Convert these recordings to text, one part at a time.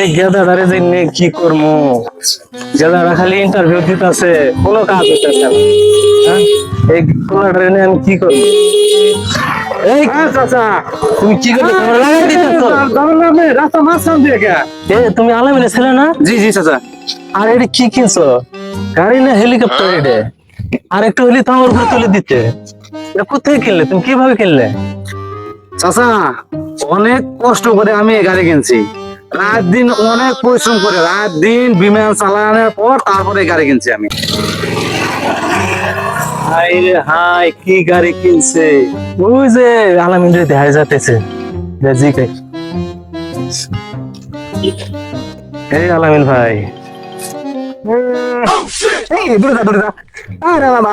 এই গেদাটারে জন্য কি করবো? গেদাটা খালি ইন্টারভিউ দিতেছে, কোনো কাজ হইতেছে না। হ্যাঁ? এই পোলাটারে নিয়ে আমি কি করবো? এই চাচা, তুমি কি করছো? তোমার লাগাই দিতেছো। রাস্তা মাঝখান দিয়ে কে? তুমি আলামিনের ছেলে না? জি জি চাচা। আর এটা কি কিনছো? গাড়ি না হেলিকপ্টার? এটা আর একটু হলে তো আমার উপরে তুলে দিতে। এটা কোথায় কিনলে? তুমি কিভাবে কিনলে? চাচা, অনেক কষ্ট করে আমি এই গাড়ি কিনছি। রাত দিন অনেক পরিশ্রম করে রাত দিন বিমান চালানোর পর তারপরে এই গাড়ি কিনছি আমি। হাই রে হাই, কি গাড়ি কিনছে? ওই যে আলামিন রে দেখা যাইতেছে। এই আলামিন ভাই,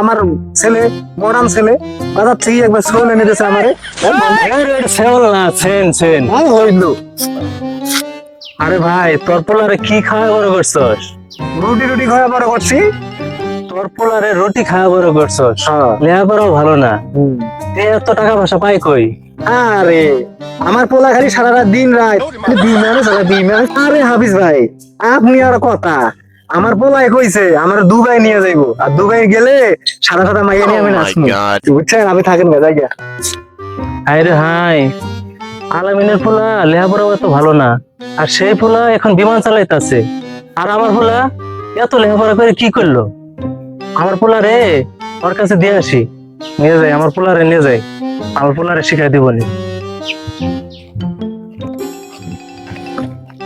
আমার ছেলে মডার্ন ছেলে বাজার থেকে একবার শোল এনে দিয়েছে আমারে। হইলো আরে ভাই, তোর পোলারে কি খাওয়া বড় করছস? রুটি রুটি খাওয়া বড় করছি। তোর পোলারে রুটি খাওয়া বড় করছস? হ্যাঁ। লেখাপড়াও ভালো না, এত টাকা পয়সা পাই কই? আরে আমার পোলা খালি সারা রাত দিন রাত বিমানে চলে বিমান। আরে হাফিজ ভাই, আপনি আর কথা, আমার পোলাই কইছে আমার দুবাই নিয়ে যাইবো, আর দুবাই গেলে সারা সারা মাইয়া নিয়ে আমি নাচবো, বুঝছেন? আমি থাকেন না জায়গা। হাই রে হাই, আলামিনের পোলা লেখাপড়াও এত ভালো না, আর সেই পোলা এখন বিমান চালাইতেছে। আর আমার পোলা এত লেখাপড়া করে কি করলো? আমার পোলা রে ওর কাছে দিয়ে আসি, নিয়ে যাই, আমার পোলারে নিয়ে যাই, আমার পোলারে শিখাই দিব নি।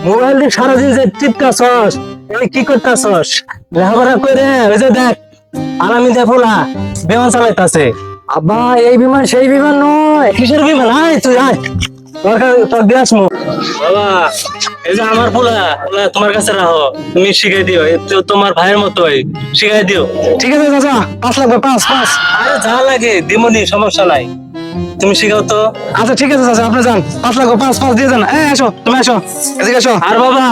মোবাইল দিয়ে সারাদিন যে টিপতাছস, এই কি করতাছস? লেখাপড়া করে ওই যে দেখ আলামিন যে পোলা বিমান চালাইতাছে। আব্বা, এই বিমান সেই বিমান নয়। কিসের বিমান? আয় তুই আয়, তোর দিয়ে আসমু। বাবা, এই যে আমার পোলা, পোলা তোমার কাছে রাখো, তুমি শিখাই দিও, এ তো তোমার ভাইয়ের মতোই, শিখাই দিও। ঠিক আছে চাচা, 5 লাগবে, 5। আরে যা লাগে দিমনি, সমস্যা নাই, তুমি শিখাও তো। আচ্ছা ঠিক আছে চাচা, আপনি যান, 5 লাগবে, 5 দিয়ে যান। এসো, তুমি এসো, এদিকে এসো। আর বাবা,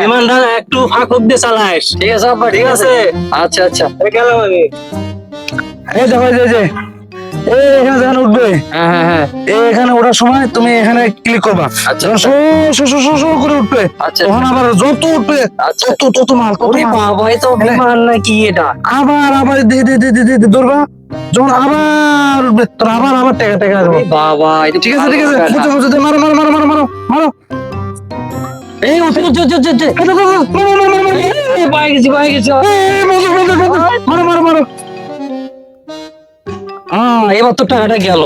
বিমানটা একটু ফাঁক দিয়ে চালাইস। ঠিক আছে আব্বা, ঠিক আছে? আচ্ছা আচ্ছা। গেলাম আমি। এই দেখো, এই যে এই এখানে যখন উঠবে, হ্যাঁ, এখানে ওঠার সময় তুমি এখানে ক্লিক করবা। আচ্ছা, যখন শো করে উঠবে, আচ্ছা। তখন আবার যত উঠবে তত মাল, বাবা, এই তো বিমান নাকি এটা? আবার ধরবা, যখন আবার উঠবে তখন আবার টেকা আসবে। বাবা, ঠিক আছে বুঝছো, মারো মারো মারো মারো মারো মারো। এই পাই গেছি। মারো মারো মারো। এবার তো টাকাটা গেল।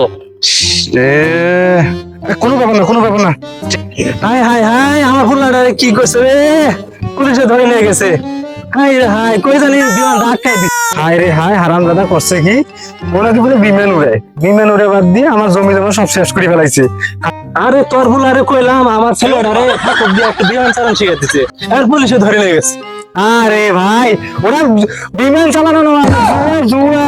কোনো ব্যাপার না। হাই হাই হাই, আমার ফুলাটা কি করছে রে? পুলিশে ধরে নিয়ে গেছে। হাই রে হাই, কই জানি বিমান ধাক্কায় দিচ্ছে। হায় রে হায়, হারামজাদা করছে কি, ওরা কি বলে বিমান উড়ে বাদ দিয়ে আমার জমি জমা সব শেষ করে ফেলাইছে। আরে তোর ফুলারে কইলাম আমার ছেলেটারে ঠাকুর দিয়ে একটা বিমান চালানো শিখাইতেছে, আর পুলিশে ধরে নিয়ে গেছে। আরে ভাই, ওরা বিমান চালানো না, জুয়া।